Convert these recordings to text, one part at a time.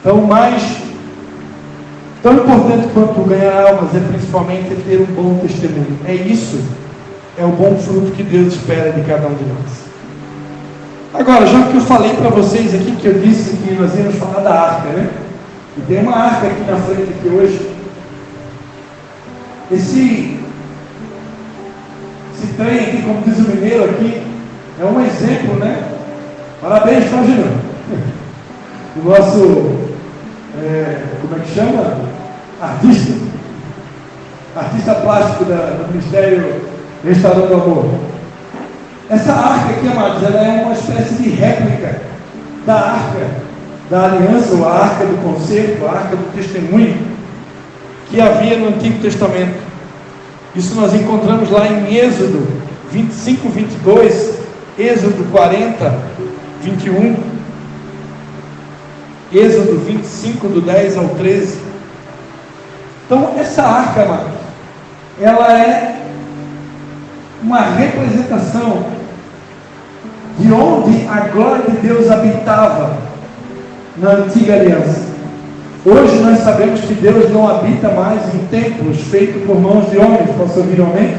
Então, tão importante quanto ganhar almas é principalmente ter um bom testemunho. É o bom fruto que Deus espera de cada um de nós. Agora, já que eu falei para vocês aqui, que eu disse que nós íamos falar da arca, né? E tem uma arca aqui na frente aqui hoje. Esse trem aqui, como diz o mineiro aqui, é um exemplo, né? Parabéns, Fagino. O nosso, como é que chama? Artista plástico do Ministério Restaurando o Amor. Essa arca aqui, amados, ela é uma espécie de réplica da arca da aliança, ou a arca do concerto, a arca do testemunho, que havia no Antigo Testamento. Isso nós encontramos lá em Êxodo 25, 22, Êxodo 40, 21, Êxodo 25, do 10 ao 13. Então, essa arca, amados, ela é uma representação de onde a glória de Deus habitava na antiga aliança. Hoje nós sabemos que Deus não habita mais em templos feitos por mãos de homens. Posso ouvir um amém?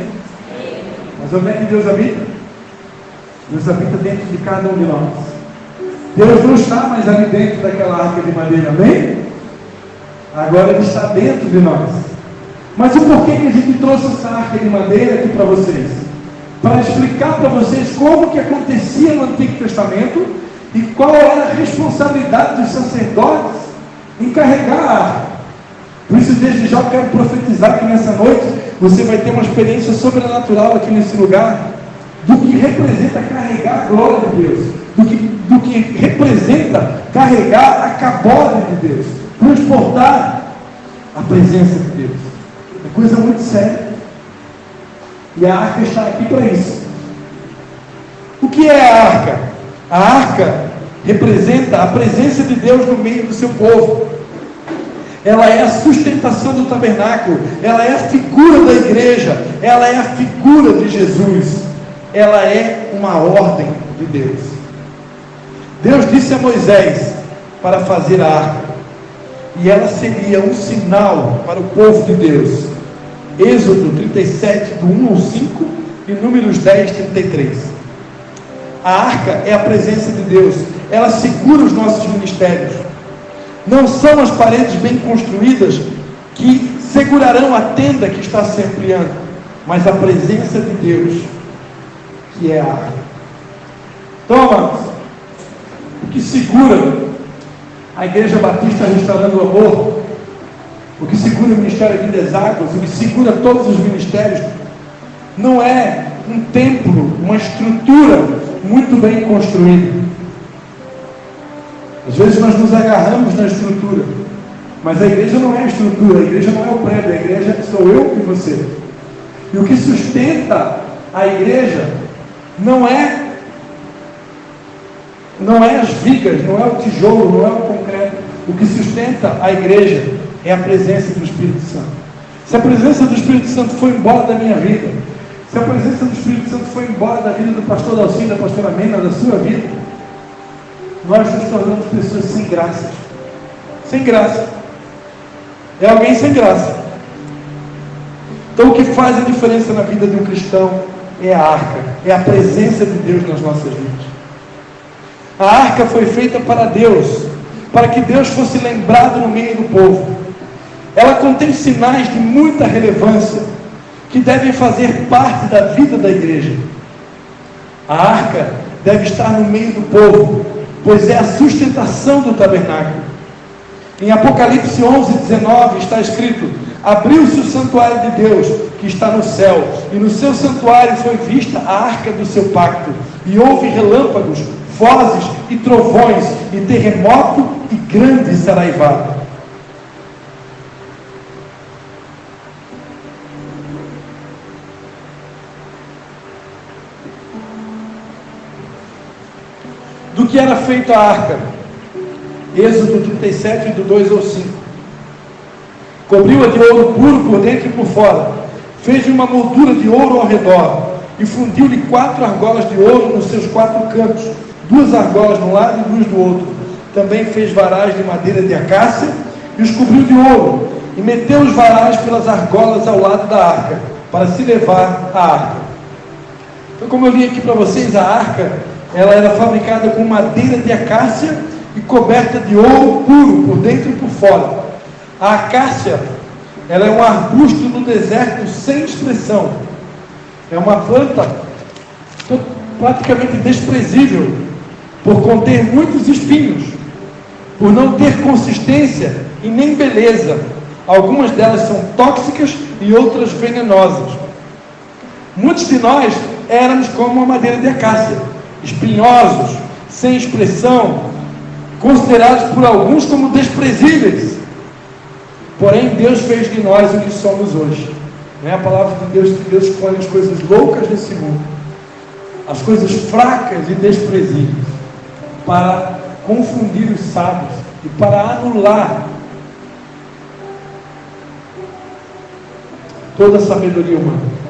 Mas onde é que Deus habita? Deus habita dentro de cada um de nós. Deus não está mais ali dentro daquela arca de madeira, amém? Agora Ele está dentro de nós. Mas o porquê que a gente trouxe essa arca de madeira aqui para vocês? Para explicar para vocês como que acontecia no Antigo Testamento e qual era a responsabilidade dos sacerdotes em carregar a arca. Por isso, desde já eu quero profetizar que nessa noite você vai ter uma experiência sobrenatural aqui nesse lugar, do que representa carregar a glória de Deus, do que representa carregar a cabode de Deus, transportar a presença de Deus. É coisa muito séria. E a arca está aqui para isso. O que é a arca? A arca representa a presença de Deus no meio do seu povo. Ela é a sustentação do tabernáculo. Ela é a figura da igreja. Ela é a figura de Jesus. Ela é uma ordem de Deus. Deus disse a Moisés para fazer a arca, e ela seria um sinal para o povo de Deus. Êxodo 37, do 1 ao 5, e Números 10, 33. A arca é a presença de Deus. Ela segura os nossos ministérios. Não são as paredes bem construídas que segurarão a tenda que está se ampliando, mas a presença de Deus, que é a arca. Então, amados, o que segura a Igreja Batista Restaurando o Amor, o que segura o Ministério de Vidas Águas, o que segura todos os ministérios, não é um templo, uma estrutura muito bem construída. Às vezes nós nos agarramos na estrutura, mas a igreja não é a estrutura, a igreja não é o prédio, a igreja sou eu e você. E o que sustenta a igreja não é as vigas, não é o tijolo, não é o concreto. O que sustenta a igreja é a presença do Espírito Santo. Se a presença do Espírito Santo foi embora da minha vida, se a presença do Espírito Santo foi embora da vida do pastor Dalcinho, da pastora Mena, da sua vida, nós nos tornamos pessoas sem graça. Sem graça. É alguém sem graça. Então o que faz a diferença na vida de um cristão é a arca, é a presença de Deus nas nossas vidas. A arca foi feita para Deus, para que Deus fosse lembrado no meio do povo. Ela contém sinais de muita relevância, que devem fazer parte da vida da igreja. A arca deve estar no meio do povo, pois é a sustentação do tabernáculo. Em Apocalipse 11, 19 está escrito: abriu-se o santuário de Deus, que está no céu, e no seu santuário foi vista a arca do seu pacto, e houve relâmpagos, vozes e trovões, e terremoto e grande saraivada. Do que era feita a arca? Êxodo 37, do 2 ao 5. Cobriu-a de ouro puro por dentro e por fora, fez-lhe uma moldura de ouro ao redor, e fundiu-lhe 4 argolas de ouro nos seus 4 cantos, 2 argolas de um lado e 2 do outro. também fez varais de madeira de acácia e os cobriu de ouro, e meteu os varais pelas argolas ao lado da arca, para se levar a arca. Então, como eu li aqui para vocês, a arca, ela era fabricada com madeira de acácia e coberta de ouro puro, por dentro e por fora. A acácia, ela é um arbusto no deserto sem expressão. É uma planta praticamente desprezível, por conter muitos espinhos, por não ter consistência e nem beleza. Algumas delas são tóxicas e outras venenosas. Muitos de nós éramos como a madeira de acácia, espinhosos, sem expressão, considerados por alguns como desprezíveis. Porém, Deus fez de nós o que somos hoje. Não é a palavra de Deus que Deus escolhe as coisas loucas desse mundo, as coisas fracas e desprezíveis, para confundir os sábios e para anular toda a sabedoria humana.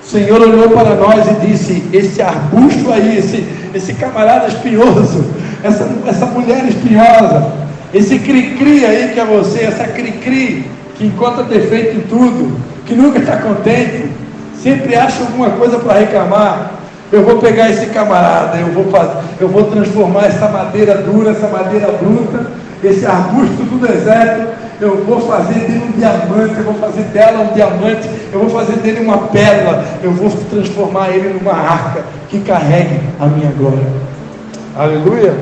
O Senhor olhou para nós e disse: esse arbusto aí, esse camarada espinhoso, essa mulher espinhosa, esse cri-cri aí que é você, essa cri-cri que encontra defeito em tudo, que nunca está contente, sempre acha alguma coisa para reclamar. Eu vou pegar esse camarada, eu vou transformar essa madeira dura, essa madeira bruta, esse arbusto do deserto, eu vou fazer dele um diamante, eu vou fazer dela um diamante, eu vou fazer dele uma pérola, eu vou transformar ele numa arca que carregue a minha glória. Aleluia!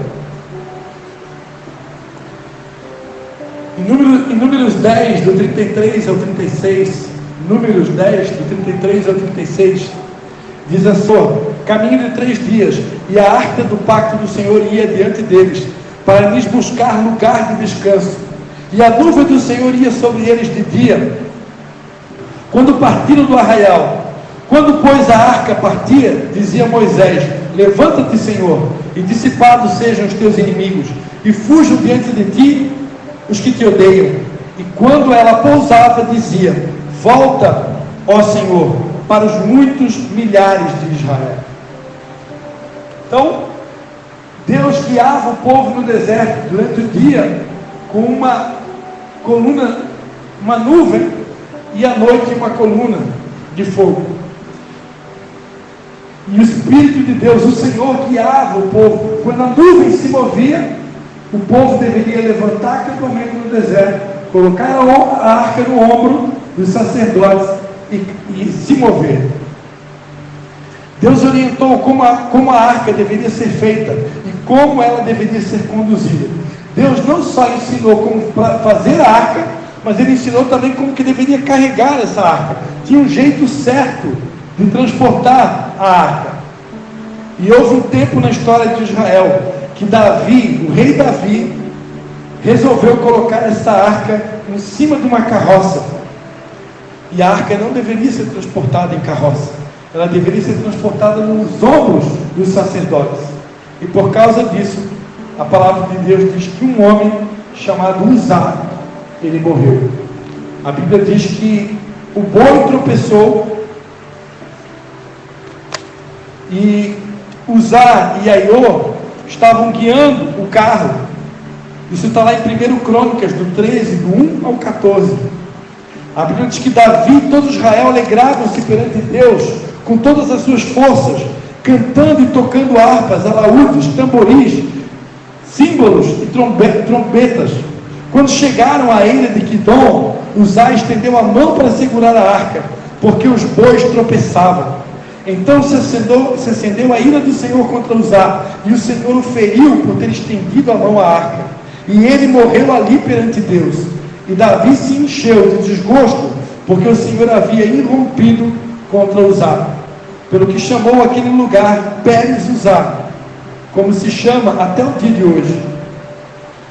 Em Números 10, do 33 ao 36, Números 10, do 33 ao 36, diz assim: caminho de 3 dias, e a arca do pacto do Senhor ia diante deles, para lhes buscar lugar de descanso, e a nuvem do Senhor ia sobre eles de dia, quando partiram do arraial. Quando, pois, a arca partia, dizia Moisés: levanta-te, Senhor, e dissipados sejam os teus inimigos, e fujam diante de ti os que te odeiam. E quando ela pousava, dizia: volta, ó Senhor, para os muitos milhares de Israel. Então, Deus guiava o povo no deserto durante o dia com uma coluna, uma nuvem, e à noite uma coluna de fogo. E o Espírito de Deus, o Senhor, guiava o povo. Quando a nuvem se movia, o povo deveria levantar acampamento no deserto, colocar a arca no ombro dos sacerdotes e se mover. Deus orientou como a arca deveria ser feita e como ela deveria ser conduzida. Deus não só ensinou como fazer a arca, mas Ele ensinou também como que deveria carregar essa arca. Tinha um jeito certo de transportar a arca. E houve um tempo na história de Israel que Davi, o rei Davi, resolveu colocar essa arca em cima de uma carroça. E a arca não deveria ser transportada em carroça, ela deveria ser transportada nos ombros dos sacerdotes. E por causa disso, a palavra de Deus diz que um homem chamado Uzá, ele morreu. A Bíblia diz que o boi tropeçou e Uzá e Aiô estavam guiando o carro. Isso está lá em 1 Crônicas, do 13, do 1 ao 14. A Bíblia diz que Davi e todo Israel alegravam-se perante Deus com todas as suas forças, cantando e tocando harpas, alaúdes, tamboris, símbolos e trombetas. Quando chegaram à ilha de Quidom, Uzá estendeu a mão para segurar a arca, porque os bois tropeçavam. Então se acendeu a ira do Senhor contra Uzá, e o Senhor o feriu por ter estendido a mão à arca, e ele morreu ali perante Deus. E Davi se encheu de desgosto, porque o Senhor havia irrompido contra Uzá, pelo que chamou aquele lugar Pérez Uzá, como se chama até o dia de hoje.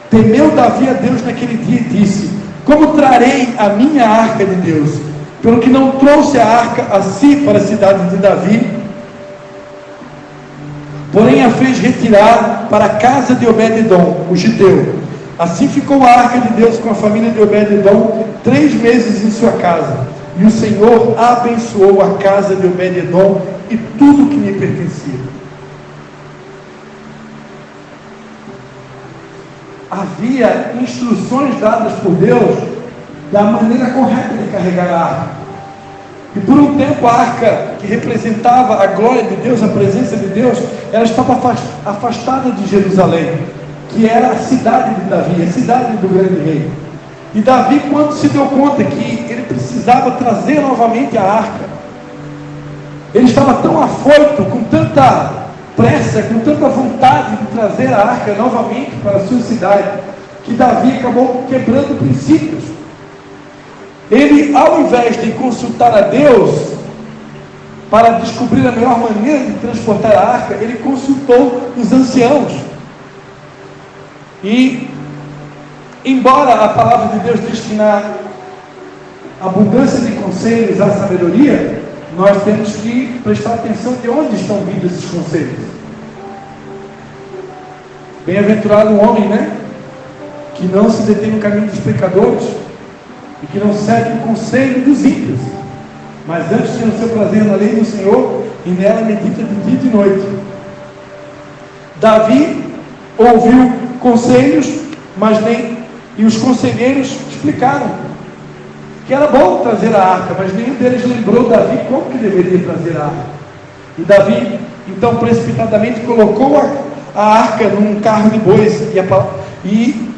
Temeu Davi a Deus naquele dia e disse: como trarei a minha arca de Deus? Pelo que não trouxe a arca a si para a cidade de Davi, porém a fez retirar para a casa de Obed-edom, o giteu. Assim ficou a arca de Deus com a família de Obed-edom 3 meses em sua casa, e o Senhor abençoou a casa de Obed-edom e tudo que lhe pertencia. havia instruções dadas por Deus da maneira correta de carregar a arca. E por um tempo a arca, que representava a glória de Deus, a presença de Deus, ela estava afastada de Jerusalém, que era a cidade de Davi, a cidade do grande rei. E Davi, quando se deu conta que ele precisava trazer novamente a arca, ele estava tão afoito, com tanta pressa, com tanta vontade de trazer a arca novamente para a sua cidade, que Davi acabou quebrando princípios. Ele, ao invés de consultar a Deus para descobrir a melhor maneira de transportar a arca, ele consultou os anciãos. E, embora a palavra de Deus diz que na abundância de conselhos há sabedoria, nós temos que prestar atenção de onde estão vindo esses conselhos. Bem-aventurado o homem, né? Que não se detém no caminho dos pecadores e que não segue o conselho dos ímpios, mas antes tem o seu prazer na lei do Senhor e nela medita de dia e de noite. Davi ouviu conselhos, e os conselheiros explicaram que era bom trazer a arca, mas nenhum deles lembrou Davi como que deveria trazer a arca. E Davi, então, precipitadamente colocou a arca num carro de bois, e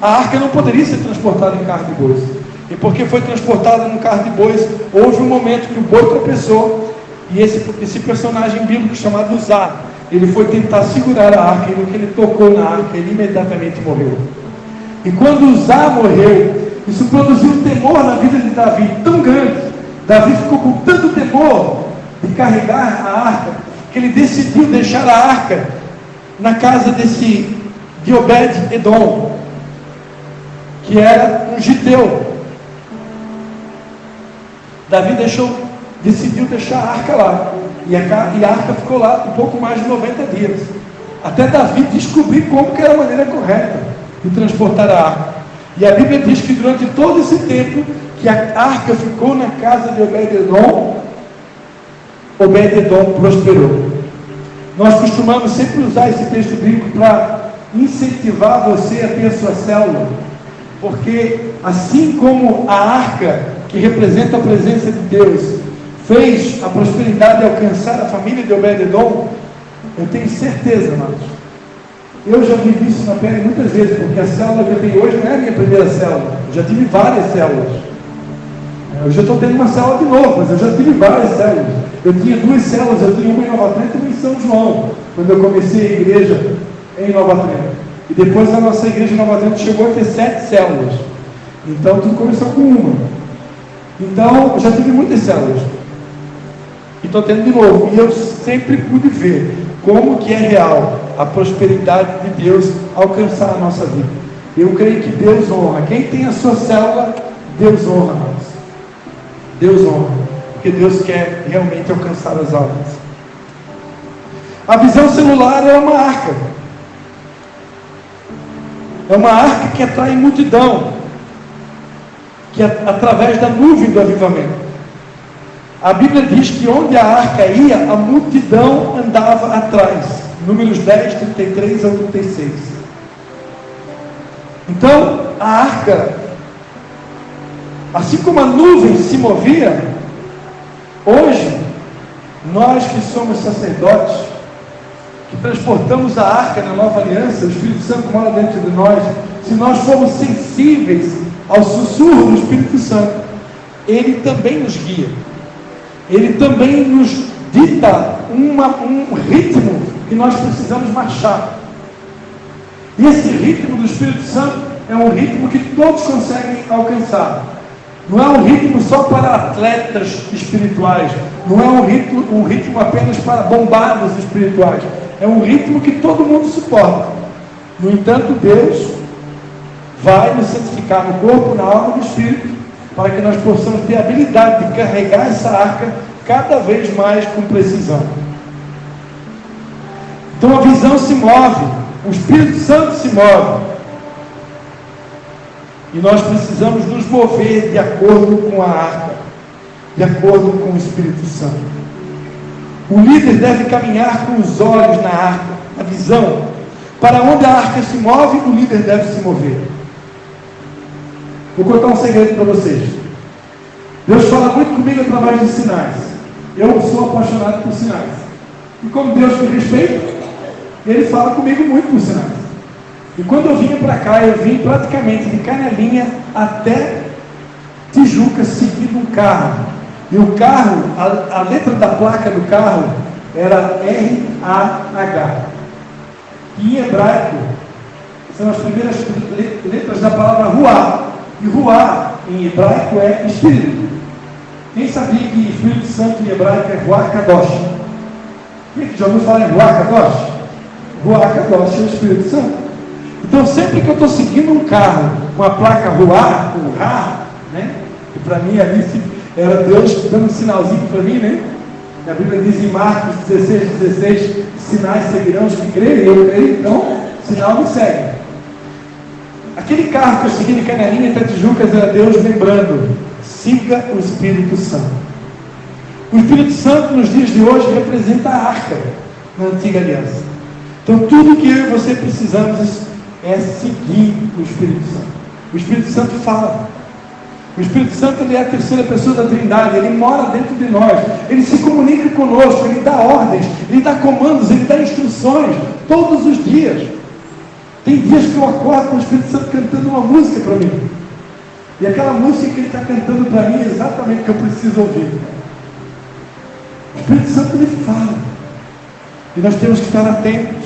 a arca não poderia ser transportada em carro de bois. E porque foi transportada num carro de bois, houve um momento que o boi tropeçou, e esse personagem bíblico chamado Uzá, ele foi tentar segurar a arca, e no que ele tocou na arca, ele imediatamente morreu. E quando Uzá morreu, isso produziu um temor na vida de Davi tão grande. Davi ficou com tanto temor de carregar a arca, que ele decidiu deixar a arca na casa de Obed-Edom, que era um giteu. Davi decidiu deixar a arca lá, e a arca ficou lá um pouco mais de 90 dias, até Davi descobrir como que era a maneira correta de transportar a arca. E a Bíblia diz que durante todo esse tempo que a arca ficou na casa de Obed-Edom, Obed-Edom prosperou. Nós costumamos sempre usar esse texto bíblico para incentivar você a ter a sua célula, porque assim como a arca, que representa a presença de Deus, fez a prosperidade alcançar a família de Obed-Edom, eu tenho certeza, amados, eu já vivi isso na pele muitas vezes, porque a célula que eu tenho hoje não é a minha primeira célula, eu já tive várias células. Eu já estou tendo uma célula de novo, mas eu já tive várias células. Eu tinha 2 células, eu tinha uma em Nova Trento e uma em São João, quando eu comecei a igreja em Nova Trento. E depois a nossa igreja em Nova Trento chegou a ter 7 células. Então tudo começou com uma. Então eu já tive muitas células. E estou tendo de novo. E eu sempre pude ver como que é real a prosperidade de Deus alcançar a nossa vida. Eu creio que Deus honra. Quem tem a sua célula, Deus honra nós. Deus honra, porque Deus quer realmente alcançar as almas. A visão celular é uma arca. É uma arca que atrai multidão, que através da nuvem do avivamento. A Bíblia diz que onde a arca ia, a multidão andava atrás. Números 10, 33 ao 36. Então, a arca, assim como a nuvem se movia, hoje, nós que somos sacerdotes, que transportamos a arca na nova aliança, o Espírito Santo mora dentro de nós, se nós formos sensíveis ao sussurro do Espírito Santo, ele também nos guia, ele também nos dita um ritmo que nós precisamos marchar. E esse ritmo do Espírito Santo é um ritmo que todos conseguem alcançar. Não é um ritmo só para atletas espirituais, não é um ritmo apenas para bombados espirituais, é um ritmo que todo mundo suporta. No entanto, Deus vai nos santificar no corpo, na alma e no espírito, para que nós possamos ter a habilidade de carregar essa arca cada vez mais com precisão. Então a visão se move, o Espírito Santo se move, e nós precisamos nos mover de acordo com a arca, de acordo com o Espírito Santo. O líder deve caminhar com os olhos na arca, na visão, Para onde a arca se move, o líder deve se mover. Vou contar um segredo para vocês. Deus fala muito comigo através de sinais. Eu sou apaixonado por sinais. E como Deus me respeita, Ele fala comigo muito por sinais. E quando eu vinha para cá, eu vim praticamente de Canelinha até Tijuca, seguindo um carro. E o carro, a letra da placa do carro era R-A-H. E em hebraico, são as primeiras letras da palavra Ruá. E Ruá, em hebraico, é Espírito. Quem sabia que Espírito Santo em hebraico é Ruá Kadosh? Quem já ouviu falar em Ruá Kadosh? Ruá Kadosh é o Espírito Santo. Então, sempre que eu estou seguindo um carro com a placa Ruá, com Rá, né? E para mim ali era Deus dando um sinalzinho para mim, né? A Bíblia diz em Marcos 16, sinais seguirão os que crerem, eu creio, então, sinal me segue. Aquele carro que eu segui de Canelinha até Tijucas era Deus lembrando, siga o Espírito Santo. O Espírito Santo nos dias de hoje representa a arca na antiga aliança. Então tudo que eu e você precisamos é seguir o Espírito Santo. O Espírito Santo fala. O Espírito Santo, ele é a terceira pessoa da Trindade, ele mora dentro de nós, ele se comunica conosco, ele dá ordens, ele dá comandos, ele dá instruções, todos os dias. Tem dias que eu acordo com o Espírito Santo cantando uma música para mim, e aquela música que ele está cantando para mim é exatamente o que eu preciso ouvir. O Espírito Santo, ele fala, e nós temos que estar atentos.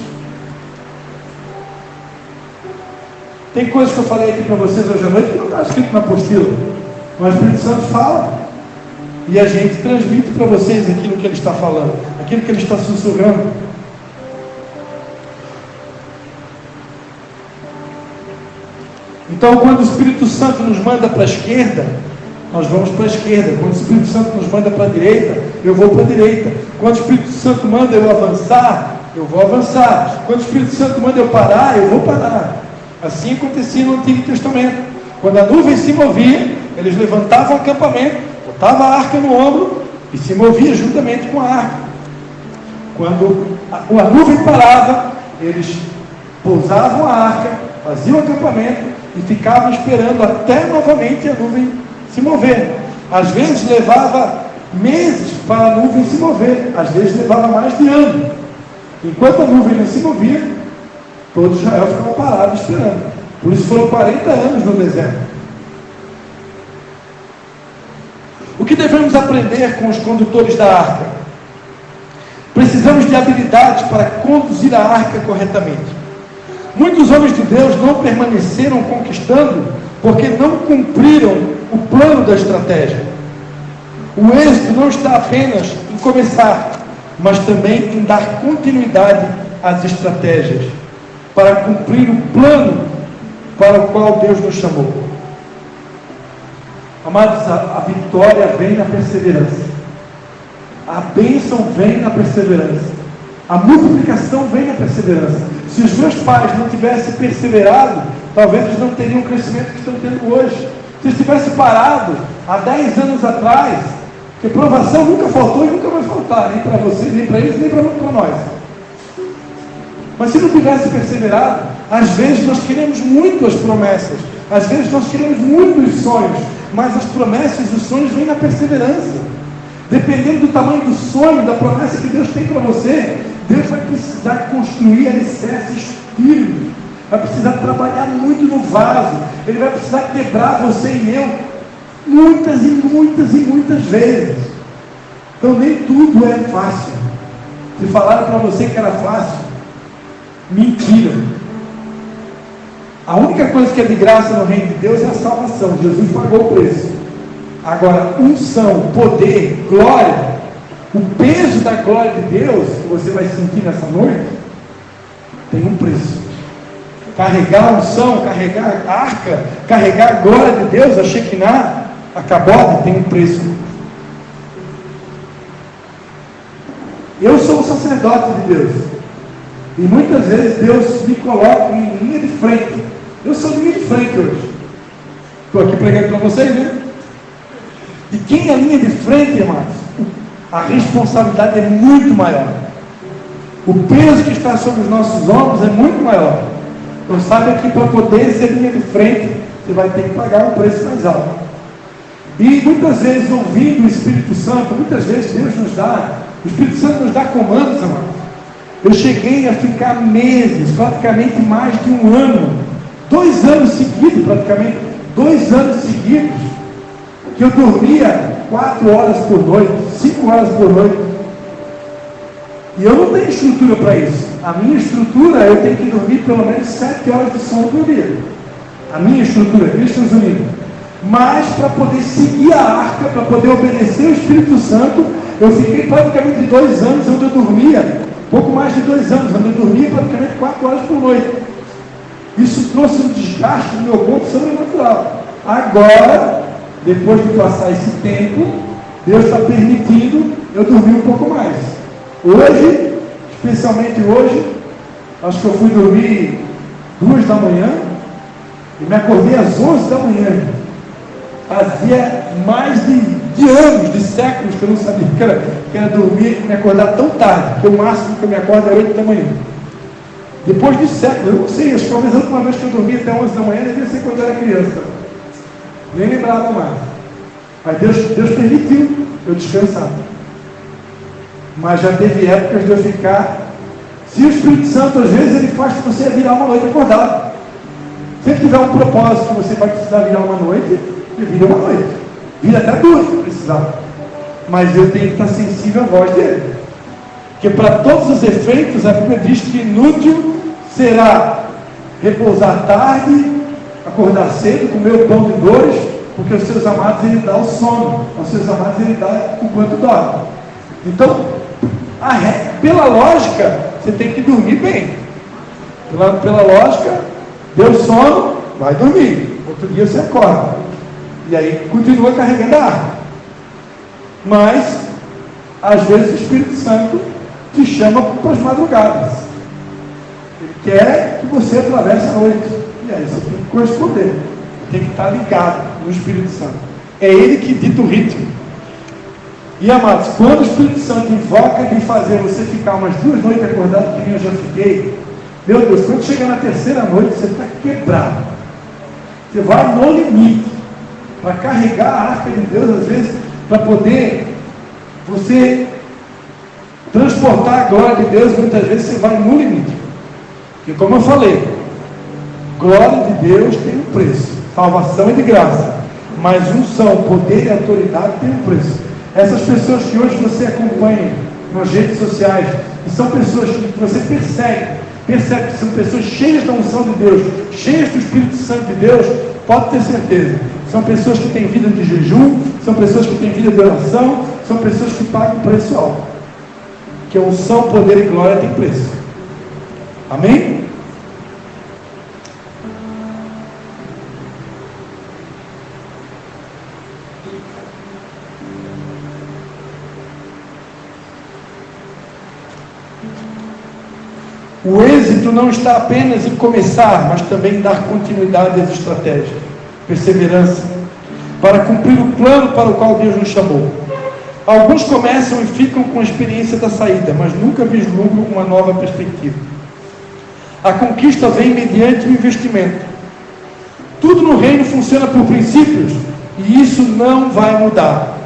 Tem coisas que eu falei aqui para vocês hoje à noite que não está escrito na apostila, mas o Espírito Santo fala, e a gente transmite para vocês aquilo que ele está falando, aquilo que ele está sussurrando. Então, quando o Espírito Santo nos manda para a esquerda, nós vamos para a esquerda. Quando o Espírito Santo nos manda para a direita, eu vou para a direita. Quando o Espírito Santo manda eu avançar, eu vou avançar. Quando o Espírito Santo manda eu parar, eu vou parar. Assim acontecia no Antigo Testamento. Quando a nuvem se movia, eles levantavam o acampamento, botavam a arca no ombro e se movia juntamente com a arca. Quando a nuvem parava, eles pousavam a arca, faziam o acampamento e ficavam esperando até novamente a nuvem se mover. Às vezes levava meses para a nuvem se mover, às vezes levava mais de ano. Enquanto a nuvem não se movia, todo Israel ficava parado esperando. Por isso foram 40 anos no deserto. O que devemos aprender com os condutores da arca? Precisamos de habilidades para conduzir a arca corretamente. Muitos homens de Deus não permaneceram conquistando porque não cumpriram o plano da estratégia. O êxito não está apenas em começar, mas também em dar continuidade às estratégias, para cumprir o plano para o qual Deus nos chamou. Amados, a vitória vem na perseverança. A bênção vem na perseverança. A multiplicação vem na perseverança. Se os meus pais não tivessem perseverado, talvez eles não teriam o crescimento que estão tendo hoje. Se eles tivessem parado há 10 anos atrás, que provação nunca faltou e nunca vai faltar, nem para vocês, nem para eles, nem para nós. Mas se não tivesse perseverado, às vezes nós queremos muito as promessas, às vezes nós queremos muito os sonhos, mas as promessas e os sonhos vêm na perseverança. Dependendo do tamanho do sonho, da promessa que Deus tem para você, Deus vai precisar construir alicerces firmes, vai precisar trabalhar muito no vaso, Ele vai precisar quebrar você e eu muitas e muitas e muitas vezes. Então nem tudo é fácil. Se falaram para você que era fácil, mentira. A única coisa que é de graça no reino de Deus é a salvação. Jesus pagou o preço. Agora, unção, poder, glória, o peso da glória de Deus que você vai sentir nessa noite, tem um preço. Carregar a unção, carregar a arca, carregar a glória de Deus, a Shekinah, a Kabod, tem um preço. Eu sou o sacerdote de Deus, e muitas vezes Deus me coloca em linha de frente. Eu sou linha de frente hoje. Estou aqui pregando para vocês, né? E quem é linha de frente, irmãos, a responsabilidade é muito maior. O peso que está sobre os nossos ombros é muito maior. Então saiba que para poder ser linha de frente, você vai ter que pagar um preço mais alto. E muitas vezes, ouvindo o Espírito Santo, muitas vezes Deus nos dá, o Espírito Santo nos dá comandos, amados. Eu cheguei a ficar meses, praticamente mais de um ano, 2 anos seguidos, praticamente 2 anos seguidos, que eu dormia 4 horas por noite, 5 horas por noite. E eu não tenho estrutura para isso. A minha estrutura, eu tenho que dormir pelo menos 7 horas de sono por dia. A minha estrutura, Cristo unidos. Mas para poder seguir a arca, para poder obedecer o Espírito Santo, eu fiquei praticamente 2 anos onde eu dormia, pouco mais de 2 anos, onde eu dormia praticamente 4 horas por noite. Isso trouxe um desgaste no meu corpo sobrenatural. Agora, depois de passar esse tempo, Deus está permitindo eu dormir um pouco mais. Hoje, especialmente hoje, acho que eu fui dormir 2 da manhã e me acordei às 11 da manhã. Fazia mais de anos, de séculos que eu não sabia que era dormir e me acordar tão tarde, porque o máximo que eu me acordo é 8 da manhã. Depois de séculos, eu não sei, acho que talvez a última vez que eu dormi até 11 da manhã devia ser quando eu era criança. Nem lembrava mais. Mas Deus permitiu eu descansar. Mas já teve épocas de eu ficar. Se o Espírito Santo, às vezes, ele faz que você virar uma noite acordado. Se ele tiver um propósito que você vai precisar virar uma noite, ele vira uma noite. Vira até 2 se precisar. Mas eu tenho que estar sensível à voz dele. Porque para todos os efeitos, a Bíblia diz que inútil será repousar tarde, acordar cedo, comer o pão de dores, porque aos seus amados ele dá o sono, aos seus amados ele dá o quanto dorme. Então, pela lógica, você tem que dormir bem. Pela lógica, deu sono, vai dormir. Outro dia você acorda. E aí continua carregando a arca. Mas, às vezes o Espírito Santo te chama para as madrugadas. Ele quer que você atravesse a noite. E aí você tem que corresponder. Tem que estar ligado no Espírito Santo. É ele que dita o ritmo. E amados, quando o Espírito Santo invoca de fazer você ficar umas 2 noites acordado, que nem eu já fiquei, meu Deus, quando chegar na 3ª noite, você está quebrado. Você vai no limite. Para carregar a arca de Deus, às vezes, para poder você transportar a glória de Deus, muitas vezes você vai no limite. Porque como eu falei, glória de Deus tem um preço. Salvação é de graça. Mas unção, poder e autoridade tem um preço. Essas pessoas que hoje você acompanha nas redes sociais, e são pessoas que você percebe que são pessoas cheias da unção de Deus, cheias do Espírito Santo de Deus, pode ter certeza. São pessoas que têm vida de jejum, são pessoas que têm vida de oração, são pessoas que pagam preço alto. Que a unção, poder e glória tem preço. Amém? O êxito não está apenas em começar, mas também em dar continuidade às estratégias, perseverança, para cumprir o plano para o qual Deus nos chamou. Alguns começam e ficam com a experiência da saída, mas nunca vislumbram uma nova perspectiva. A conquista vem mediante o investimento. Tudo no reino funciona por princípios, e isso não vai mudar.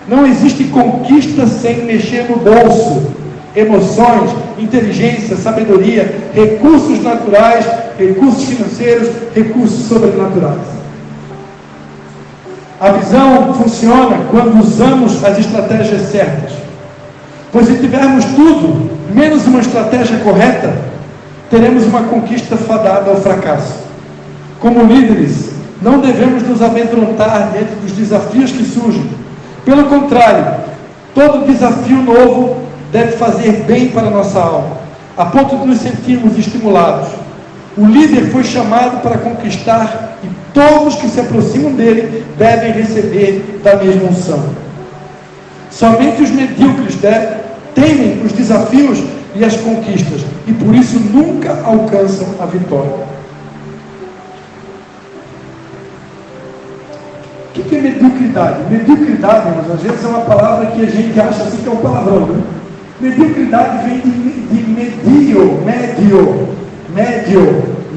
Não existe conquista sem mexer no bolso. Emoções, inteligência, sabedoria, recursos naturais, recursos financeiros, recursos sobrenaturais. A visão funciona quando usamos as estratégias certas. Pois se tivermos tudo, menos uma estratégia correta, teremos uma conquista fadada ao fracasso. Como líderes, não devemos nos amedrontar diante dos desafios que surgem. Pelo contrário, todo desafio novo deve fazer bem para a nossa alma, a ponto de nos sentirmos estimulados. O líder foi chamado para conquistar e todos que se aproximam dele devem receber da mesma unção. Somente os medíocres temem os desafios e as conquistas e por isso nunca alcançam a vitória. O que é mediocridade? Mediocridade, mas às vezes é uma palavra que a gente acha assim que é um palavrão, né? Mediocridade vem de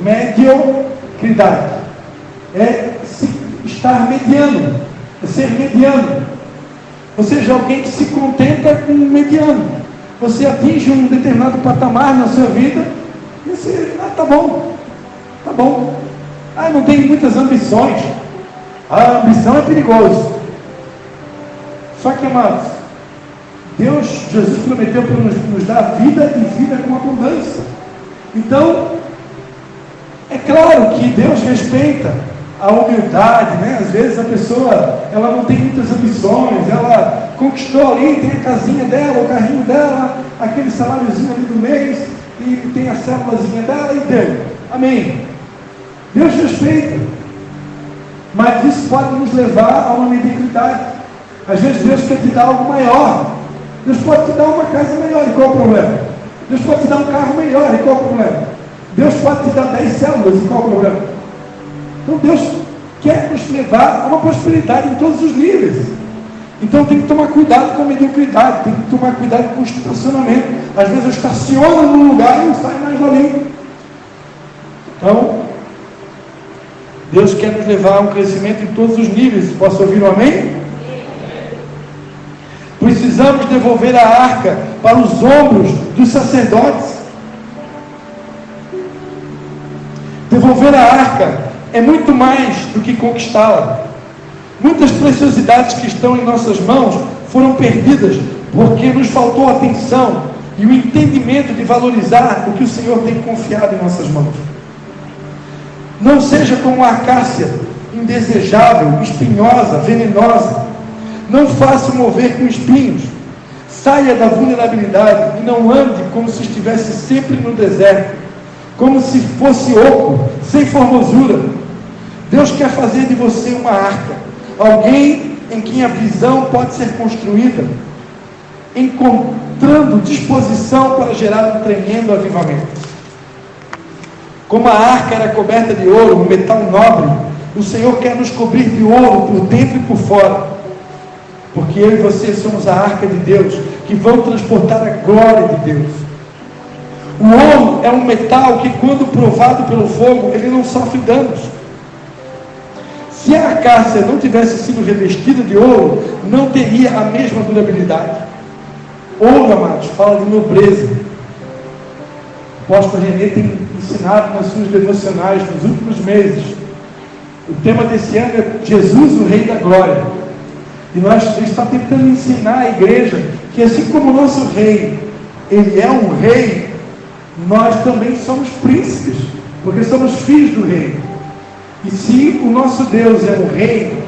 mediocridade. É estar mediano, é ser mediano. Ou seja, alguém que se contenta com o mediano. Você atinge um determinado patamar na sua vida e você, tá bom. Não tem muitas ambições. A ambição é perigosa. Só que, amados, Jesus prometeu para nos dar vida e vida com abundância. Então, é claro que Deus respeita a humildade, né? Às vezes a pessoa, ela não tem muitas ambições, ela conquistou ali, tem a casinha dela, o carrinho dela, aquele saláriozinho ali do mês, e tem a célulazinha dela e deu. Amém. Deus respeita, mas isso pode nos levar a uma mediocridade. Às vezes Deus quer te dar algo maior. Deus pode te dar uma casa melhor, e qual o problema? Deus pode te dar um carro melhor, e qual o problema? Deus pode te dar 10 células, e qual o problema? Então Deus quer nos levar a uma prosperidade em todos os níveis. Então tem que tomar cuidado com a mediocridade, tem que tomar cuidado com o estacionamento. Às vezes eu estaciono num lugar e não sai mais dali. Então, Deus quer nos levar a um crescimento em todos os níveis. Posso ouvir um amém? Precisamos devolver a arca para os ombros dos sacerdotes. Devolver a arca é muito mais do que conquistá-la. Muitas preciosidades que estão em nossas mãos foram perdidas porque nos faltou atenção e o entendimento de valorizar o que o Senhor tem confiado em nossas mãos. Não seja como a acácia, indesejável, espinhosa, venenosa. Não faça mover com espinhos. Saia da vulnerabilidade e não ande como se estivesse sempre no deserto, como se fosse oco, sem formosura. Deus quer fazer de você uma arca, alguém em quem a visão pode ser construída, encontrando disposição para gerar um tremendo avivamento. Como a arca era coberta de ouro, um metal nobre, o Senhor quer nos cobrir de ouro por dentro e por fora, porque eu e você somos a arca de Deus, que vão transportar a glória de Deus. O ouro é um metal que, quando provado pelo fogo, ele não sofre danos. Se a acácia não tivesse sido revestida de ouro, não teria a mesma durabilidade. Ouro, amados, fala de nobreza. O apóstolo Renê tem ensinado nas suas devocionais nos últimos meses. O tema desse ano é Jesus, o Rei da Glória. E a gente está tentando ensinar a igreja que, assim como o nosso rei, ele é um rei, nós também somos príncipes, porque somos filhos do rei. E se o nosso Deus é um rei,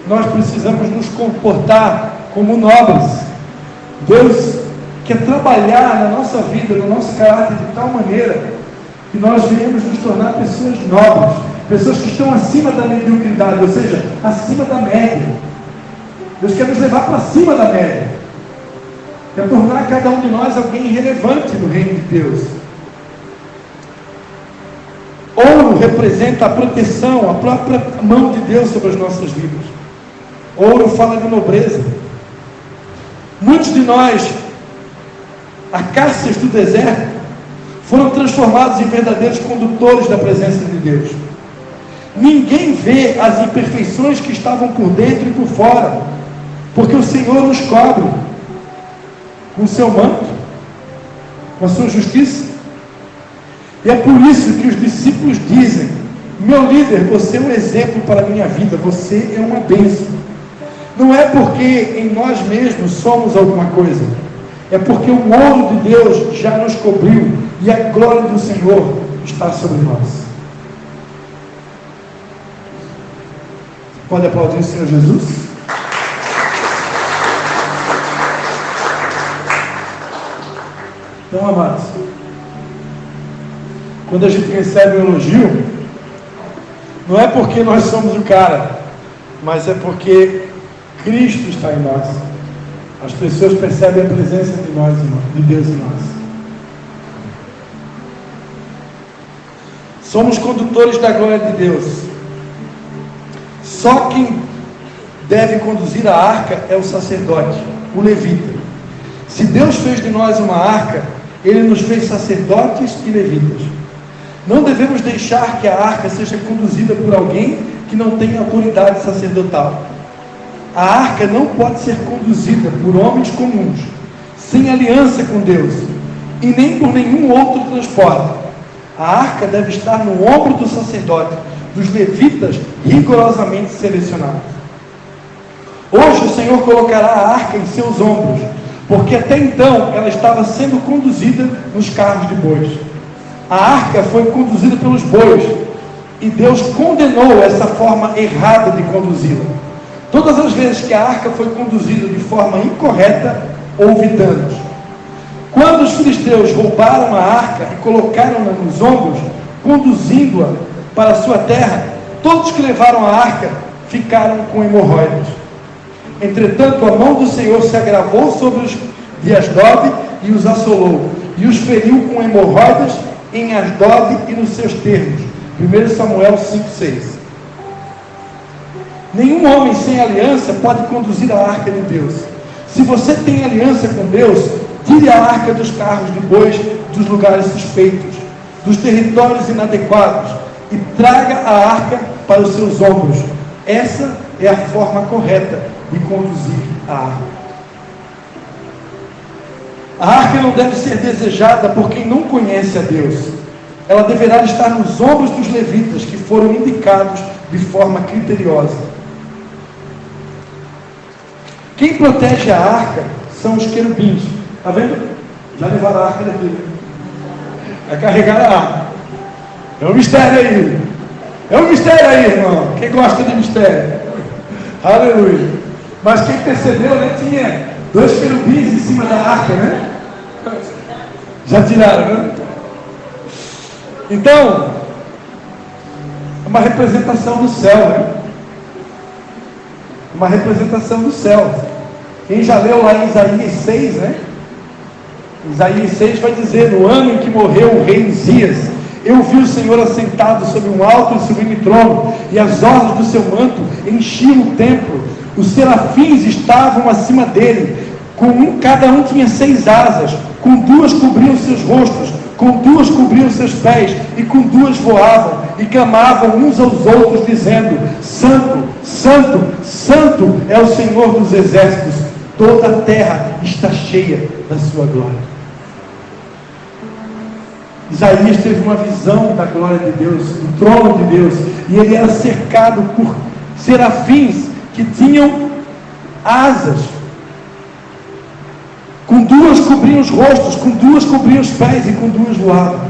nós precisamos nos comportar como nobres. Deus quer trabalhar na nossa vida, no nosso caráter de tal maneira que nós venhamos nos tornar pessoas nobres, pessoas que estão acima da mediocridade, ou seja, acima da média. Deus quer nos levar para cima da média, quer tornar cada um de nós alguém relevante no reino de Deus. Ouro representa a proteção, a própria mão de Deus sobre as nossas vidas. Ouro fala de nobreza. Muitos de nós, acácias do deserto, foram transformados em verdadeiros condutores da presença de Deus. Ninguém vê as imperfeições que estavam por dentro e por fora, porque o Senhor nos cobre com o seu manto, com a sua justiça. E é por isso que os discípulos dizem: meu líder, você é um exemplo para a minha vida, você é uma bênção. Não é porque em nós mesmos somos alguma coisa, é porque o ouro de Deus já nos cobriu e a glória do Senhor está sobre nós. Pode aplaudir o Senhor Jesus? Então, amados, quando a gente recebe um elogio, não é porque nós somos o cara, mas é porque Cristo está em nós. As pessoas percebem a presença de nós, de Deus em nós. Somos condutores da glória de Deus. Só quem deve conduzir a arca é o sacerdote, o levita. Se Deus fez de nós uma arca, Ele nos fez sacerdotes e levitas. Não devemos deixar que a arca seja conduzida por alguém que não tem autoridade sacerdotal. A arca não pode ser conduzida por homens comuns, sem aliança com Deus, e nem por nenhum outro transporte. A arca deve estar no ombro do sacerdote, dos levitas rigorosamente selecionados. Hoje o Senhor colocará a arca em seus ombros, porque até então ela estava sendo conduzida nos carros de bois. A arca foi conduzida pelos bois, e Deus condenou essa forma errada de conduzi-la. Todas as vezes que a arca foi conduzida de forma incorreta, houve danos. Quando os filisteus roubaram a arca e colocaram-na nos ombros, conduzindo-a para a sua terra, todos que levaram a arca ficaram com hemorroidas. Entretanto, a mão do Senhor se agravou sobre os de Asdod e os assolou, e os feriu com hemorroidas em Asdod e nos seus termos. 1 Samuel 5,6. Nenhum homem sem aliança pode conduzir a arca de Deus. Se você tem aliança com Deus, tire a arca dos carros de bois, dos lugares suspeitos, dos territórios inadequados, e traga a arca para os seus ombros. Essa é a forma correta de conduzir a arca. A arca não deve ser desejada por quem não conhece a Deus. Ela deverá estar nos ombros dos levitas, que foram indicados de forma criteriosa. Quem protege a arca são os querubins. Está vendo? Já levaram a arca daqui. Vai carregar a arca. É um mistério aí. É um mistério aí, irmão. Quem gosta de mistério? Aleluia. Mas quem percebeu, né? Tinha 2 querubins em cima da arca, né? Já tiraram, né? Então, é uma representação do céu, né? Uma representação do céu. Quem já leu lá em Isaías 6, né? Isaías 6 vai dizer: no ano em que morreu o rei Uzias, eu vi o Senhor assentado sobre um alto e sublime trono, e as orlas do seu manto enchiam o templo. Os serafins estavam acima dele, cada um tinha 6 asas, com 2 cobriam seus rostos, com 2 cobriam seus pés, e com 2 voavam, e clamavam uns aos outros, dizendo: Santo, Santo, Santo é o Senhor dos exércitos, toda a terra está cheia da sua glória. Isaías teve uma visão da glória de Deus, do trono de Deus, e ele era cercado por serafins que tinham asas, com 2 cobriam os rostos, com 2 cobriam os pés e com 2 voavam.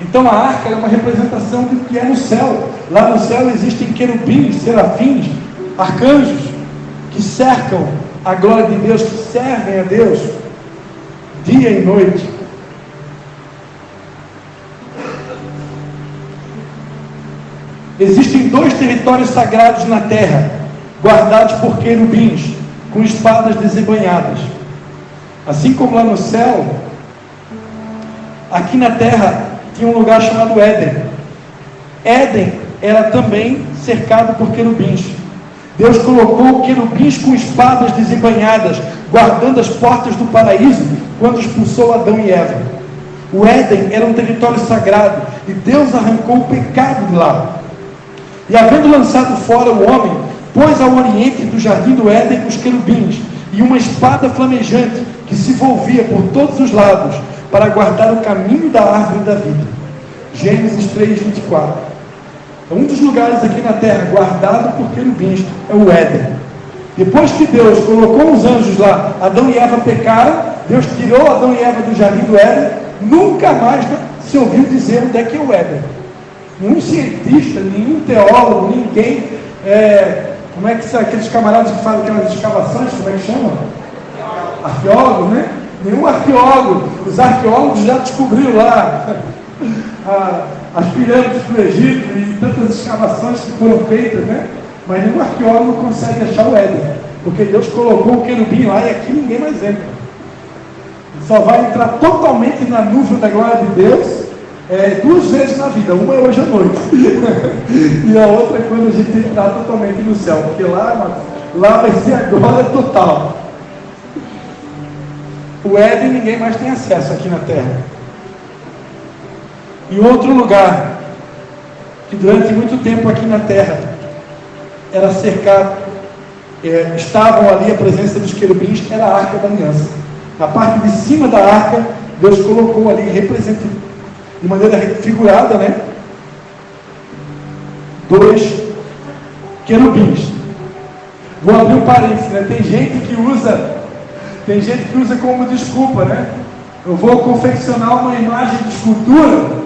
Então a arca é uma representação do que é no céu. Lá no céu existem querubins, serafins, arcanjos que cercam a glória de Deus, que servem a Deus dia e noite. Existem 2 territórios sagrados na terra, guardados por querubins, com espadas desembainhadas. Assim como lá no céu, aqui na terra tinha um lugar chamado Éden. Éden era também cercado por querubins. Deus colocou querubins com espadas desembainhadas, guardando as portas do paraíso, quando expulsou Adão e Eva. O Éden era um território sagrado, e Deus arrancou o pecado de lá. E havendo lançado fora o homem, pôs ao oriente do jardim do Éden os querubins, e uma espada flamejante, que se volvia por todos os lados, para guardar o caminho da árvore da vida. Gênesis 3:24. Um dos lugares aqui na terra guardado por querubins é o Éden. Depois que Deus colocou os anjos lá, Adão e Eva pecaram, Deus tirou Adão e Eva do jardim do Éden, nunca mais se ouviu dizer onde é que é o Éden. Nenhum cientista, nenhum teólogo, ninguém, como é que são aqueles camaradas que fazem aquelas escavações, como é que chama? Arqueólogo, né? Nenhum arqueólogo, os arqueólogos já descobriram lá as pirâmides do Egito e tantas escavações que foram feitas, né? Mas nenhum arqueólogo consegue achar o Éden, porque Deus colocou o querubim lá e aqui ninguém mais entra. Só vai entrar totalmente na nuvem da glória de Deus 2 vezes na vida. Uma é hoje à noite e a outra é quando a gente entrar totalmente no céu, porque lá vai ser a glória total. O Éden ninguém mais tem acesso aqui na terra. E outro lugar, que durante muito tempo aqui na terra, era cercado, estavam ali a presença dos querubins, era a Arca da Aliança. Na parte de cima da arca, Deus colocou ali, representa, de maneira figurada, né? 2 querubins. Vou abrir um parênteses, né? Tem gente que usa como desculpa, né? Eu vou confeccionar uma imagem de escultura,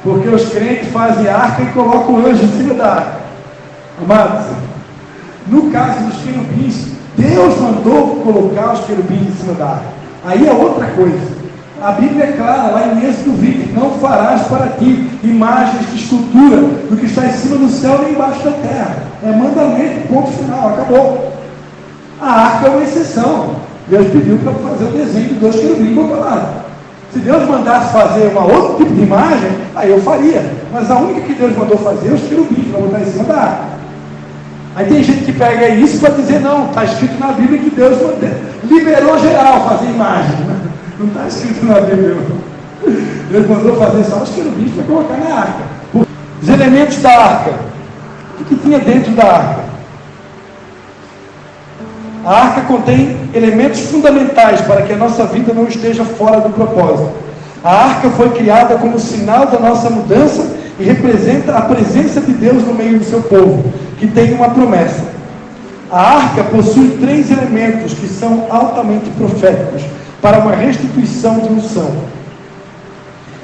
porque os crentes fazem arca e colocam o anjo em cima da arca. Amados, no caso dos querubins, Deus mandou colocar os querubins em cima da arca. Aí é outra coisa. A Bíblia é clara, lá em Êxodo 20, não farás para ti imagens de escultura do que está em cima do céu nem embaixo da terra. É mandamento, ponto final, acabou. A arca é uma exceção. Deus pediu para fazer o desenho de 2 querubins e botar lá. Se Deus mandasse fazer uma outro tipo de imagem, aí eu faria. Mas a única que Deus mandou fazer é os querubins, para botar em cima da arca. Aí tem gente que pega isso para dizer, não, está escrito na Bíblia que Deus liberou geral fazer imagem. Não está escrito na Bíblia. Deus mandou fazer só os querubins para colocar na arca. Os elementos da arca. O que tinha dentro da arca? A arca contém elementos fundamentais para que a nossa vida não esteja fora do propósito. A arca foi criada como sinal da nossa mudança e representa a presença de Deus no meio do seu povo, que tem uma promessa. A arca possui 3 elementos que são altamente proféticos para uma restituição de unção.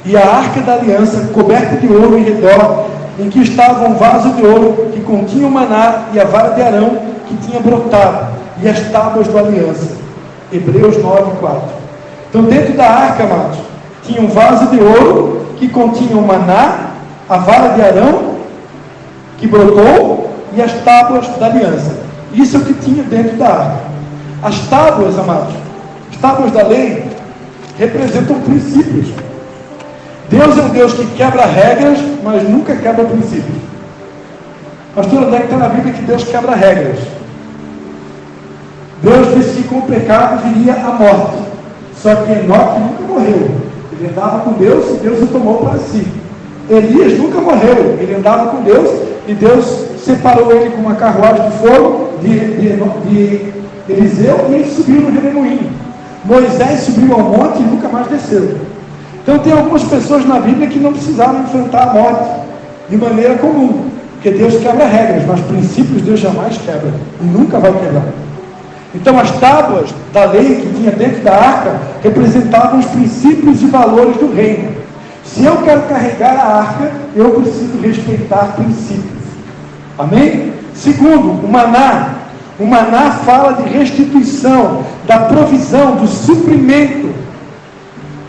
E a arca da aliança, coberta de ouro em redor, em que estava um vaso de ouro que continha o maná e a vara de Arão que tinha brotado, e as tábuas da aliança. Hebreus 9:4. Então, dentro da arca, amados, tinha um vaso de ouro que continha o maná, a vara de Arão que brotou e as tábuas da aliança. Isso é o que tinha dentro da arca. As tábuas, amados, as tábuas da lei representam princípios. Deus é um Deus que quebra regras, mas nunca quebra princípios. Pastor, onde é que está na Bíblia que Deus quebra regras? Deus disse que com o pecado viria a morte. Só que Enoque nunca morreu. Ele andava com Deus e Deus o tomou para si. Elias nunca morreu. Ele andava com Deus e Deus separou ele com uma carruagem de fogo de Eliseu e ele subiu no redemoinho. Moisés subiu ao monte e nunca mais desceu. Então tem algumas pessoas na Bíblia que não precisavam enfrentar a morte de maneira comum, porque Deus quebra regras, mas princípios Deus jamais quebra e nunca vai quebrar. Então as tábuas da lei que tinha dentro da arca representavam os princípios e valores do reino. Se eu quero carregar a arca, eu preciso respeitar princípios. Amém? Segundo, o maná. O maná fala de restituição, da provisão, do suprimento.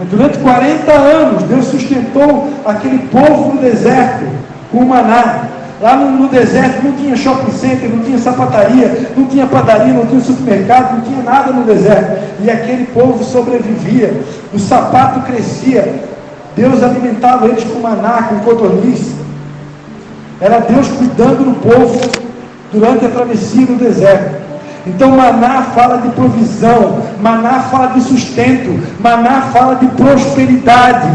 Durante 40 anos, Deus sustentou aquele povo no deserto com o maná. Lá no deserto não tinha shopping center, não tinha sapataria, não tinha padaria, não tinha supermercado, não tinha nada no deserto. E aquele povo sobrevivia, o sapato crescia, Deus alimentava eles com maná, com codorniz. Era Deus cuidando do povo durante a travessia no deserto. Então maná fala de provisão, maná fala de sustento, maná fala de prosperidade.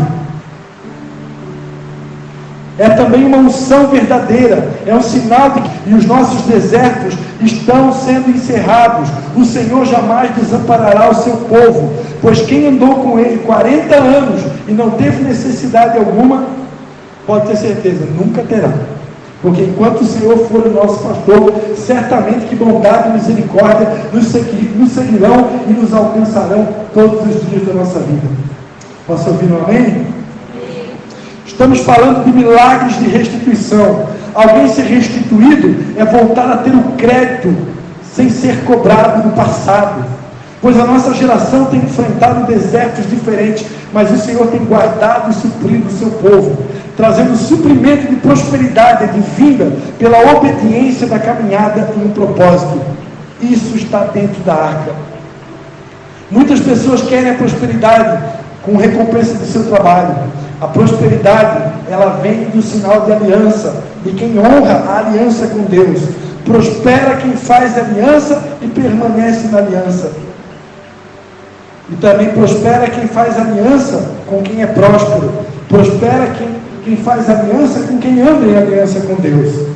É também uma unção verdadeira, é um sinal de que os nossos desertos estão sendo encerrados. O Senhor jamais desamparará o seu povo, pois quem andou com ele 40 anos e não teve necessidade alguma, pode ter certeza, nunca terá. Porque enquanto o Senhor for o nosso pastor, certamente que bondade e misericórdia nos seguirão e nos alcançarão todos os dias da nossa vida. Posso ouvir um amém? Estamos falando de milagres de restituição. Alguém ser restituído é voltar a ter o crédito sem ser cobrado no passado. Pois a nossa geração tem enfrentado desertos diferentes, mas o Senhor tem guardado e suprido o seu povo, trazendo suprimento de prosperidade advinda pela obediência da caminhada em um propósito. Isso está dentro da arca. Muitas pessoas querem a prosperidade com recompensa do seu trabalho. A prosperidade, ela vem do sinal de aliança, de quem honra a aliança com Deus. Prospera quem faz aliança e permanece na aliança. E também prospera quem faz aliança com quem é próspero. Prospera quem faz aliança com quem anda em aliança com Deus.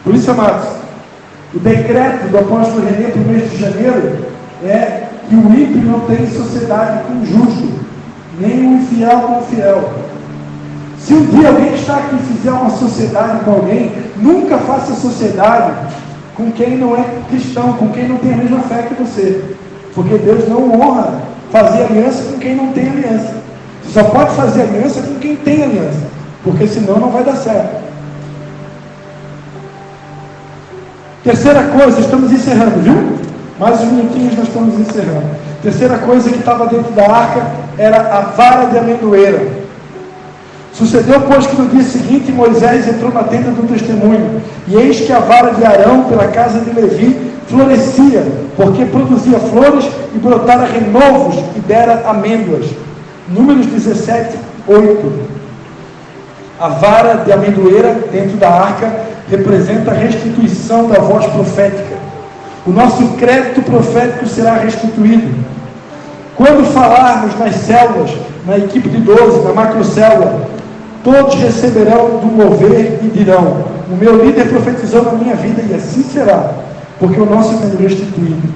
Por isso, amados, o decreto do apóstolo René para o mês de janeiro é que o ímpio não tem sociedade com o justo, nem o infiel com o fiel. Se um dia alguém que está aqui fizer uma sociedade com alguém, nunca faça sociedade com quem não é cristão, com quem não tem a mesma fé que você. Porque Deus não honra fazer aliança com quem não tem aliança. Você só pode fazer aliança com quem tem aliança, porque senão não vai dar certo. Terceira coisa, estamos encerrando, viu? Mais uns minutinhos nós estamos encerrando. Terceira coisa que estava dentro da arca era a vara de amendoeira. Sucedeu, pois, que no dia seguinte Moisés entrou na tenda do testemunho, e eis que a vara de Arão pela casa de Levi florescia, porque produzia flores e brotara renovos e dera amêndoas. Números 17, 8. A vara de amendoeira dentro da arca representa a restituição da voz profética. O nosso crédito profético será restituído. Quando falarmos nas células, na equipe de 12, na macrocélula, todos receberão do mover e dirão: o meu líder profetizou na minha vida, e assim será, porque o nosso é restituído.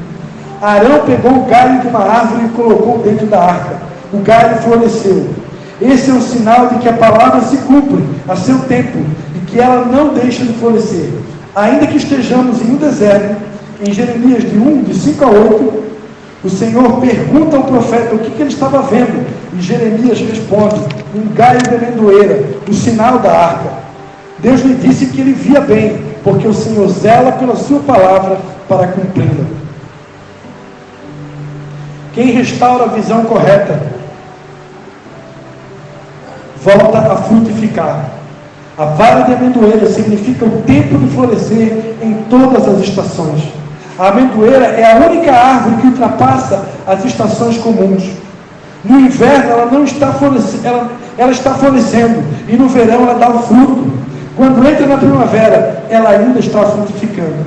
Arão pegou o galho de uma árvore e colocou dentro da arca. O galho floresceu. Esse é um sinal de que a palavra se cumpre a seu tempo e que ela não deixa de florescer. Ainda que estejamos em um deserto, em Jeremias de 5 a 8, o Senhor pergunta ao profeta o que ele estava vendo, e Jeremias responde: um galho de amendoeira, o sinal da arca. Deus lhe disse que ele via bem, porque o Senhor zela pela sua palavra para cumpri-la. Quem restaura a visão correta volta a frutificar. A vara de amendoeira significa o tempo de florescer em todas as estações. A amendoeira é a única árvore que ultrapassa as estações comuns. No inverno ela não está florescendo, ela está florescendo, e no verão ela dá o fruto. Quando entra na primavera, ela ainda está frutificando.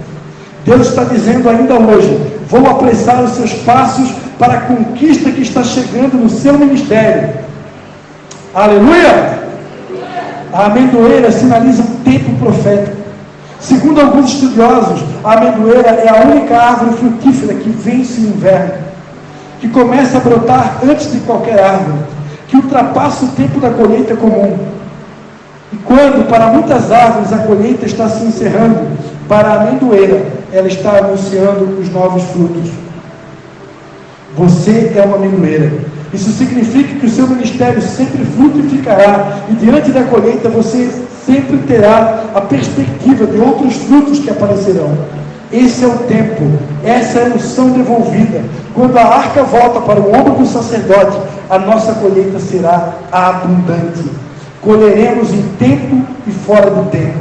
Deus está dizendo ainda hoje: vou apressar os seus passos para a conquista que está chegando no seu ministério. Aleluia! A amendoeira sinaliza um tempo profético. Segundo alguns estudiosos, a amendoeira é a única árvore frutífera que vence o inverno, que começa a brotar antes de qualquer árvore, que ultrapassa o tempo da colheita comum. E quando, para muitas árvores, a colheita está se encerrando, para a amendoeira, ela está anunciando os novos frutos. Você é uma amendoeira. Isso significa que o seu ministério sempre frutificará, e diante da colheita você sempre terá a perspectiva de outros frutos que aparecerão. Esse é o tempo, essa é a unção devolvida. Quando a arca volta para o ombro do sacerdote, a nossa colheita será abundante. Colheremos em tempo e fora do tempo.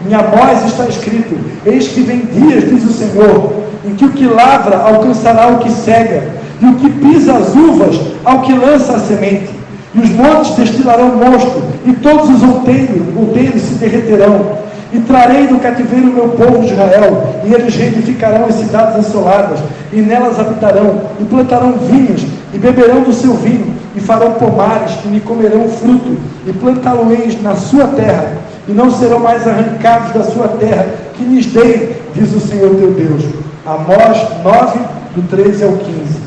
Em Amós está escrito: eis que vem dias, diz o Senhor, em que o que lavra alcançará o que cega, e o que pisa as uvas ao que lança a semente. E os montes destilarão mosto, e todos os outeiros se derreterão. E trarei do cativeiro o meu povo de Israel, e eles reedificarão as cidades assoladas, e nelas habitarão, e plantarão vinhos, e beberão do seu vinho, e farão pomares, e me comerão fruto, e plantá-lo-eis na sua terra, e não serão mais arrancados da sua terra, que lhes dei, diz o Senhor teu Deus. Amós 9, do 13 ao 15.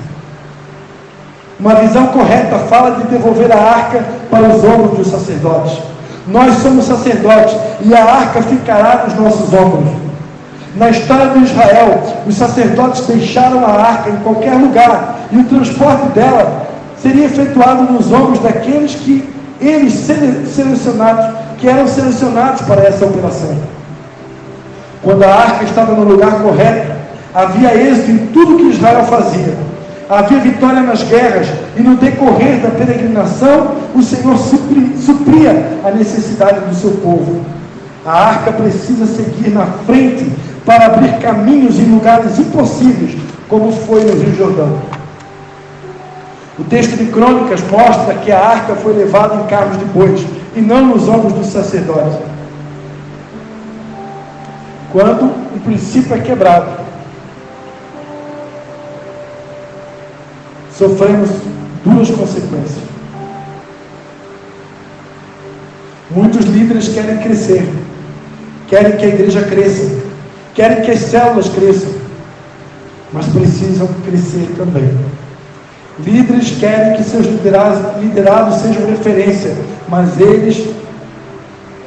Uma visão correta fala de devolver a arca para os ombros dos sacerdotes. Nós somos sacerdotes, e a arca ficará nos nossos ombros. Na história de Israel, os sacerdotes deixaram a arca em qualquer lugar, e o transporte dela seria efetuado nos ombros daqueles que eram selecionados para essa operação. Quando a arca estava no lugar correto, havia êxito em tudo que Israel fazia. Havia vitória nas guerras, e no decorrer da peregrinação, o Senhor supria a necessidade do seu povo. A arca precisa seguir na frente para abrir caminhos em lugares impossíveis, como foi no Rio Jordão. O texto de Crônicas mostra que a arca foi levada em carros de bois, e não nos ombros dos sacerdotes. Quando o princípio é quebrado, sofremos duas consequências. Muitos líderes querem crescer, querem que a igreja cresça, querem que as células cresçam, mas precisam crescer também. Líderes querem que seus liderados sejam referência, mas eles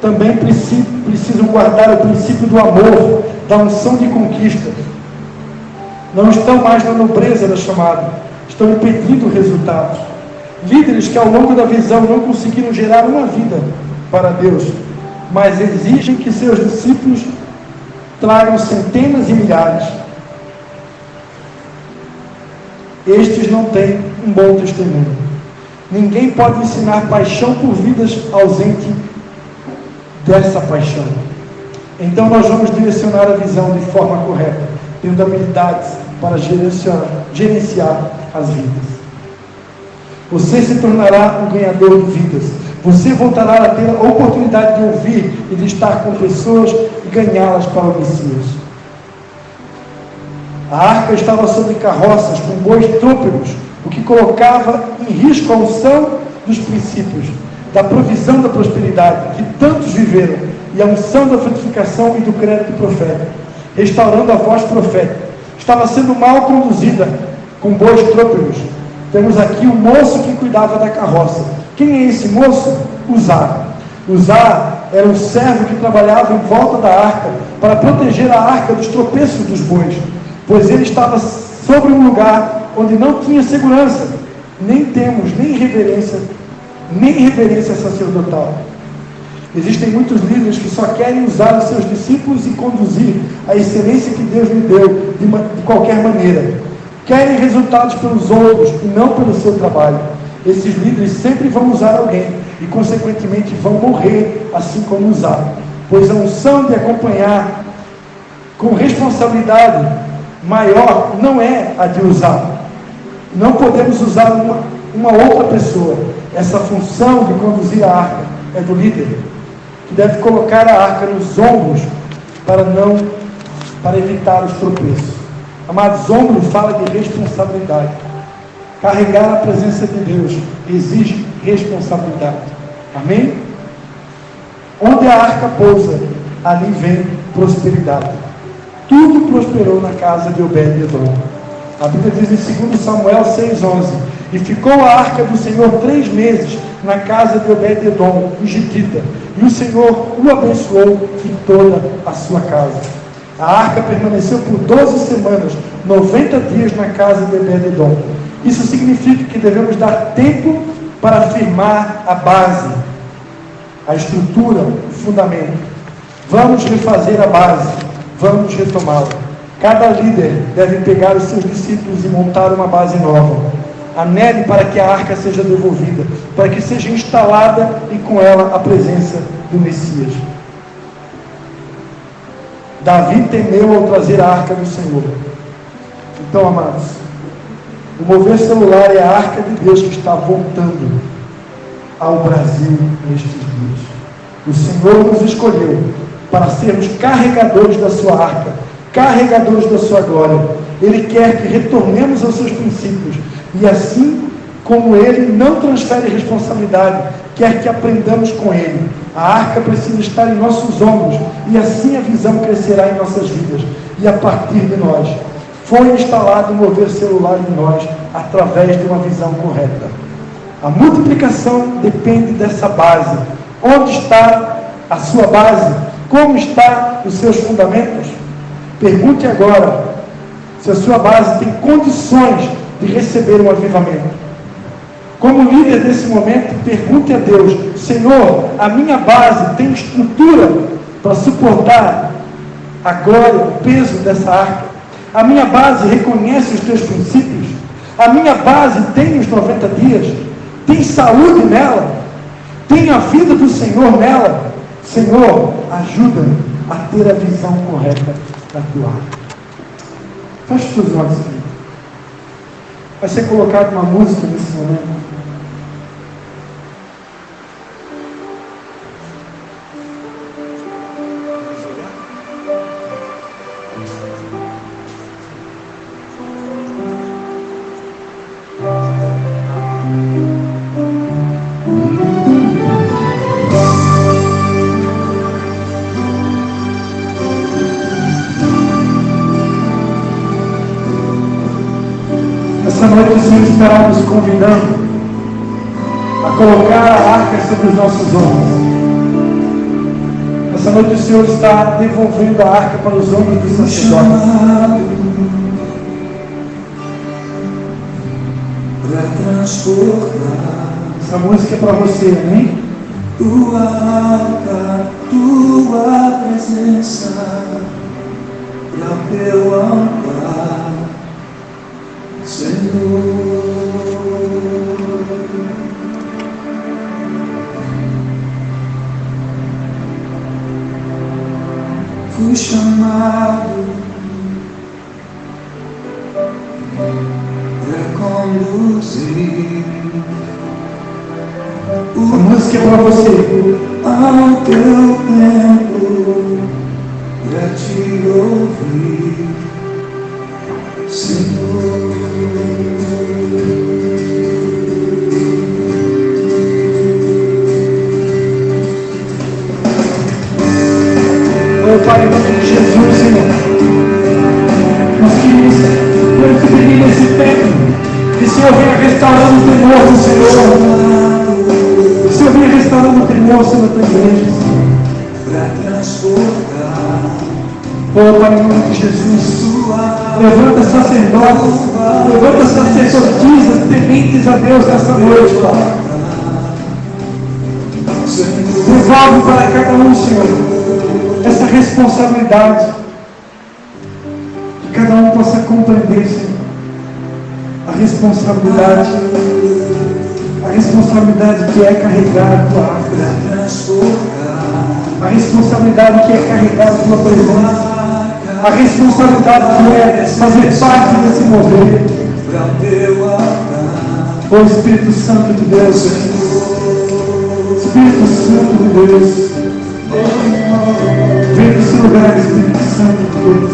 também precisam guardar o princípio do amor, da unção de conquista. Não estão mais na nobreza da chamada, estão impedindo resultados. Líderes que ao longo da visão não conseguiram gerar uma vida para Deus, mas exigem que seus discípulos tragam centenas e milhares. Estes não têm um bom testemunho. Ninguém pode ensinar paixão por vidas ausentes dessa paixão. Então nós vamos direcionar a visão de forma correta, tendo habilidades para gerenciar as vidas. Você se tornará um ganhador de vidas. Você voltará a ter a oportunidade de ouvir e de estar com pessoas e ganhá-las para o Messias. A arca estava sobre carroças com bois trôpegos, o que colocava em risco a unção dos princípios, da provisão da prosperidade, que tantos viveram, e a unção da frutificação e do crédito profético, restaurando a voz profética. Estava sendo mal conduzida com bois trôpegos. Temos aqui o moço que cuidava da carroça. Quem é esse moço? Uzá. Uzá era um servo que trabalhava em volta da arca para proteger a arca dos tropeços dos bois, pois ele estava sobre um lugar onde não tinha segurança, nem temos nem reverência sacerdotal. Existem muitos líderes que só querem usar os seus discípulos e conduzir a excelência que Deus lhe deu de qualquer maneira. Querem resultados pelos outros e não pelo seu trabalho. Esses líderes sempre vão usar alguém e, consequentemente, vão morrer assim como usaram, pois a unção de acompanhar com responsabilidade maior não é a de usar. Não podemos usar uma outra pessoa. Essa função de conduzir a arca é do líder, que deve colocar a arca nos ombros para evitar os tropeços. Amados, ombros fala de responsabilidade. Carregar a presença de Deus exige responsabilidade. Amém? Onde a arca pousa, ali vem prosperidade. Tudo prosperou na casa de Obed-edom. A Bíblia diz em 2 Samuel 6,11: e ficou a arca do Senhor 3 meses na casa de Obed-edom, o gitita, e o Senhor o abençoou e toda a sua casa. A arca permaneceu por 12 semanas, 90 dias na casa de Obed-edom. Isso significa que devemos dar tempo para firmar a base, a estrutura, o fundamento. Vamos refazer a base, vamos retomá-la. Cada líder deve pegar os seus discípulos e montar uma base nova. Anele para que a arca seja devolvida, para que seja instalada e com ela a presença do Messias. Davi temeu ao trazer a arca do Senhor. Então, amados, o mover celular é a arca de Deus que está voltando ao Brasil nestes dias. O Senhor nos escolheu para sermos carregadores da sua arca, carregadores da sua glória. Ele quer que retornemos aos seus princípios, e assim como Ele não transfere responsabilidade, quer que aprendamos com Ele. A arca precisa estar em nossos ombros, e assim a visão crescerá em nossas vidas, e a partir de nós. Foi instalado um mover celular em nós, através de uma visão correta. A multiplicação depende dessa base. Onde está a sua base? Como estão os seus fundamentos? Pergunte agora se a sua base tem condições de receber um avivamento. Como líder desse momento, pergunte a Deus: Senhor, a minha base tem estrutura para suportar a glória, o peso dessa arca? A minha base reconhece os teus princípios? A minha base tem os 90 dias? Tem saúde nela? Tem a vida do Senhor nela? Senhor, ajuda-me a ter a visão correta da tua arca. Feche os teus olhos, Senhor. Vai ser colocada uma música nesse momento. Essa noite o Senhor estará nos convidando a colocar a arca sobre os nossos ombros. Essa noite o Senhor está devolvendo a arca para os ombros dos sacerdotes. Essa música é para você, amém? Tua arca, tua presença, para o teu altar, Senhor. Fui chamado para conduzir essa música é para você ao teu templo, para te ouvir, Senhor. Pai, em nome de Jesus, Senhor, nós queremos te pedir nesse tempo que o Senhor venha restaurando o temor do Senhor, que o Senhor venha restaurando o temor sobre a tua igreja, Para transportar, Pai, em nome de Jesus, levanta sacerdotes, levanta sacerdotisas tementes a Deus nessa noite, Pai. Devolve para cada um, Senhor, essa responsabilidade, que cada um possa compreender, Senhor, a responsabilidade que é carregar a tua arca, a responsabilidade que é carregar a tua presença, a responsabilidade que é fazer parte desse mover. O Espírito Santo de Deus, Espírito Santo de Deus, vem nesse lugar, Espírito Santo de Deus.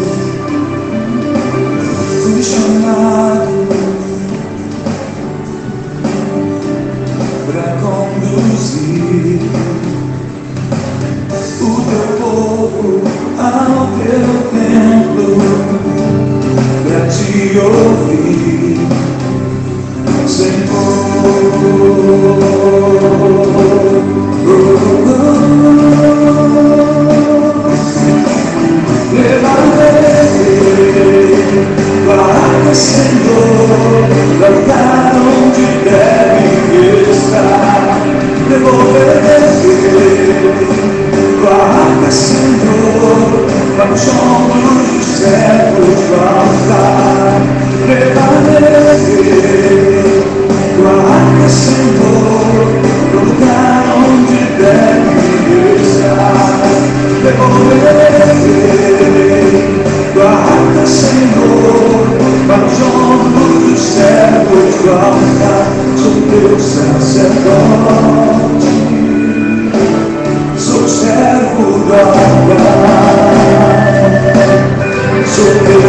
fui chamado para conduzir o teu povo ao teu templo, para te ouvir, Senhor. Senhor, lugar onde deve estar, devolver tua arca, Senhor, para os ombros dos servos do altar. Levarei tua arca, Senhor, lugar onde deve estar, devolverei tua arca, Senhor, para os ombros dos servos do altar. Sou teu sacerdote, sou servo do altar, sou teu